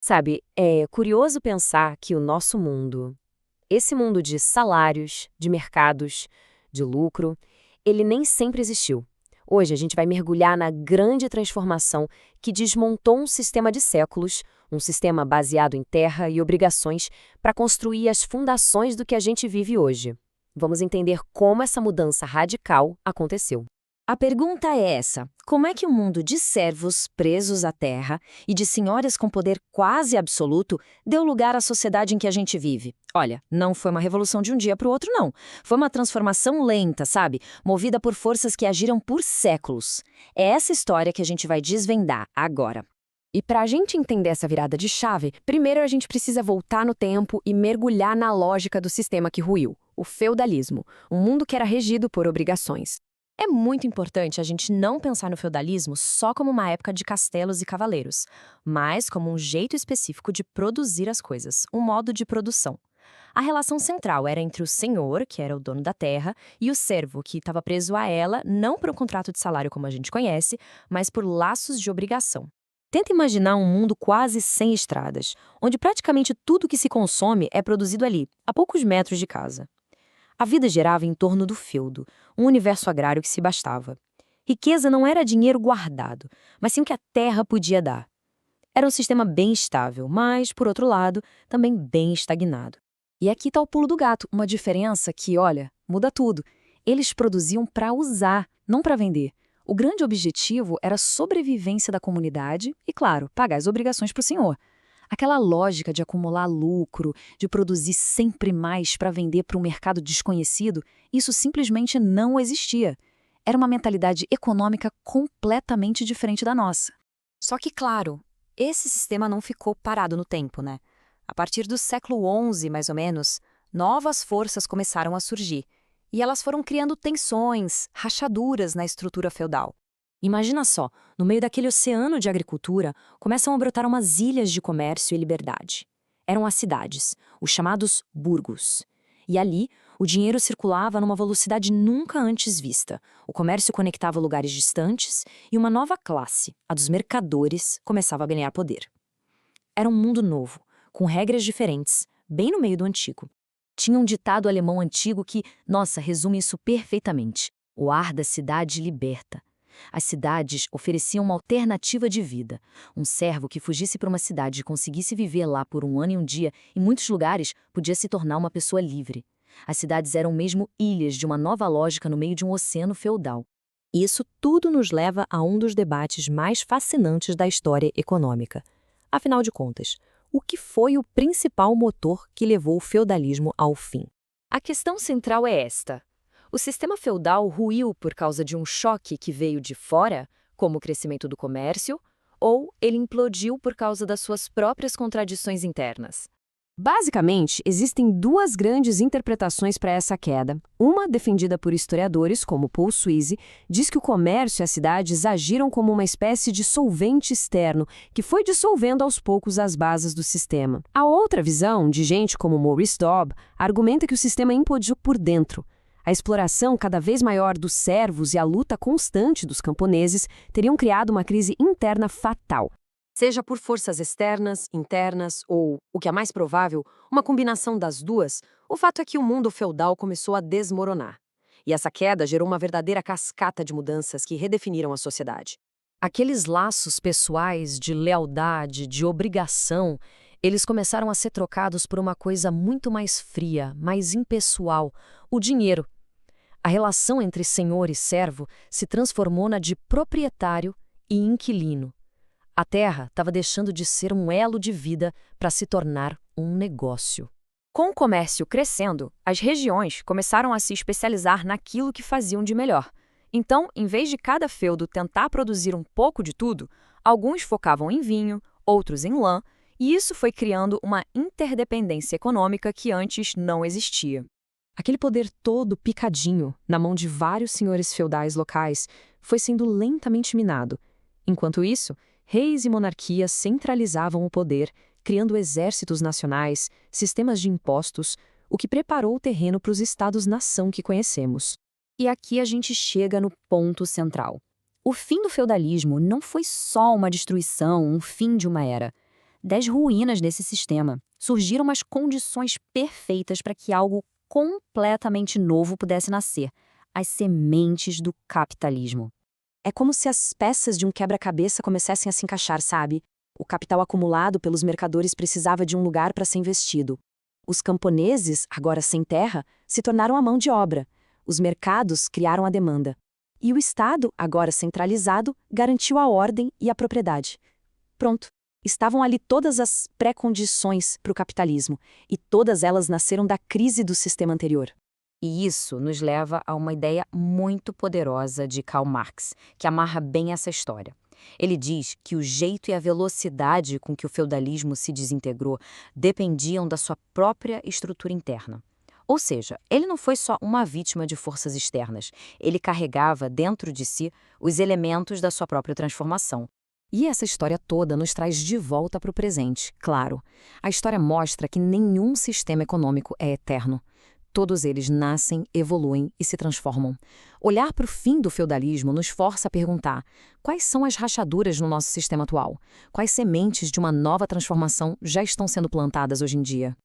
Sabe, é curioso pensar que o nosso mundo, esse mundo de salários, de mercados, de lucro, ele nem sempre existiu. Hoje a gente vai mergulhar na grande transformação que desmontou um sistema de séculos, um sistema baseado em terra e obrigações, para construir as fundações do que a gente vive hoje. Vamos entender como essa mudança radical aconteceu. A pergunta é essa: como é que um mundo de servos presos à terra e de senhoras com poder quase absoluto deu lugar à sociedade em que a gente vive? Olha, não foi uma revolução de um dia para o outro, não. Foi uma transformação lenta, sabe? Movida por forças que agiram por séculos. É essa história que a gente vai desvendar agora. E para a gente entender essa virada de chave, primeiro a gente precisa voltar no tempo e mergulhar na lógica do sistema que ruiu, o feudalismo, um mundo que era regido por obrigações. É muito importante a gente não pensar no feudalismo só como uma época de castelos e cavaleiros, mas como um jeito específico de produzir as coisas, um modo de produção. A relação central era entre o senhor, que era o dono da terra, e o servo, que estava preso a ela, não por um contrato de salário como a gente conhece, mas por laços de obrigação. Tenta imaginar um mundo quase sem estradas, onde praticamente tudo que se consome é produzido ali, a poucos metros de casa. A vida girava em torno do feudo, um universo agrário que se bastava. Riqueza não era dinheiro guardado, mas sim o que a terra podia dar. Era um sistema bem estável, mas, por outro lado, também bem estagnado. E aqui está o pulo do gato, uma diferença que, olha, muda tudo. Eles produziam para usar, não para vender. O grande objetivo era a sobrevivência da comunidade e, claro, pagar as obrigações para o senhor. Aquela lógica de acumular lucro, de produzir sempre mais para vender para um mercado desconhecido, isso simplesmente não existia. Era uma mentalidade econômica completamente diferente da nossa. Só que, claro, esse sistema não ficou parado no tempo, né? A partir do século XI, mais ou menos, novas forças começaram a surgir. E elas foram criando tensões, rachaduras na estrutura feudal. Imagina só, no meio daquele oceano de agricultura, começam a brotar umas ilhas de comércio e liberdade. Eram as cidades, os chamados burgos. E ali, o dinheiro circulava numa velocidade nunca antes vista. O comércio conectava lugares distantes e uma nova classe, a dos mercadores, começava a ganhar poder. Era um mundo novo, com regras diferentes, bem no meio do antigo. Tinha um ditado alemão antigo que, nossa, resume isso perfeitamente. O ar da cidade liberta. As cidades ofereciam uma alternativa de vida. Um servo que fugisse para uma cidade e conseguisse viver lá por um ano e um dia, em muitos lugares, podia se tornar uma pessoa livre. As cidades eram mesmo ilhas de uma nova lógica no meio de um oceano feudal. E isso tudo nos leva a um dos debates mais fascinantes da história econômica. Afinal de contas, o que foi o principal motor que levou o feudalismo ao fim? A questão central é esta. O sistema feudal ruiu por causa de um choque que veio de fora, como o crescimento do comércio, ou ele implodiu por causa das suas próprias contradições internas? Basicamente, existem duas grandes interpretações para essa queda. Uma, defendida por historiadores como Paul Suisse, diz que o comércio e as cidades agiram como uma espécie de solvente externo que foi dissolvendo aos poucos as bases do sistema. A outra visão, de gente como Maurice Dobb, argumenta que o sistema implodiu por dentro. A exploração cada vez maior dos servos e a luta constante dos camponeses teriam criado uma crise interna fatal. Seja por forças externas, internas ou, o que é mais provável, uma combinação das duas, o fato é que o mundo feudal começou a desmoronar. E essa queda gerou uma verdadeira cascata de mudanças que redefiniram a sociedade. Aqueles laços pessoais de lealdade, de obrigação, eles começaram a ser trocados por uma coisa muito mais fria, mais impessoal, o dinheiro. A relação entre senhor e servo se transformou na de proprietário e inquilino. A terra estava deixando de ser um elo de vida para se tornar um negócio. Com o comércio crescendo, as regiões começaram a se especializar naquilo que faziam de melhor. Então, em vez de cada feudo tentar produzir um pouco de tudo, alguns focavam em vinho, outros em lã, e isso foi criando uma interdependência econômica que antes não existia. Aquele poder todo picadinho, na mão de vários senhores feudais locais, foi sendo lentamente minado. Enquanto isso, reis e monarquias centralizavam o poder, criando exércitos nacionais, sistemas de impostos, o que preparou o terreno para os estados-nação que conhecemos. E aqui a gente chega no ponto central. O fim do feudalismo não foi só uma destruição, um fim de uma era. Das ruínas desse sistema, surgiram as condições perfeitas para que algo completamente novo pudesse nascer: as sementes do capitalismo. É como se as peças de um quebra-cabeça começassem a se encaixar, sabe? O capital acumulado pelos mercadores precisava de um lugar para ser investido. Os camponeses, agora sem terra, se tornaram a mão de obra. Os mercados criaram a demanda. E o Estado, agora centralizado, garantiu a ordem e a propriedade. Pronto. Estavam ali todas as pré-condições para o capitalismo, e todas elas nasceram da crise do sistema anterior. E isso nos leva a uma ideia muito poderosa de Karl Marx, que amarra bem essa história. Ele diz que o jeito e a velocidade com que o feudalismo se desintegrou dependiam da sua própria estrutura interna. Ou seja, ele não foi só uma vítima de forças externas, ele carregava dentro de si os elementos da sua própria transformação. E essa história toda nos traz de volta para o presente, claro. A história mostra que nenhum sistema econômico é eterno. Todos eles nascem, evoluem e se transformam. Olhar para o fim do feudalismo nos força a perguntar: quais são as rachaduras no nosso sistema atual? Quais sementes de uma nova transformação já estão sendo plantadas hoje em dia?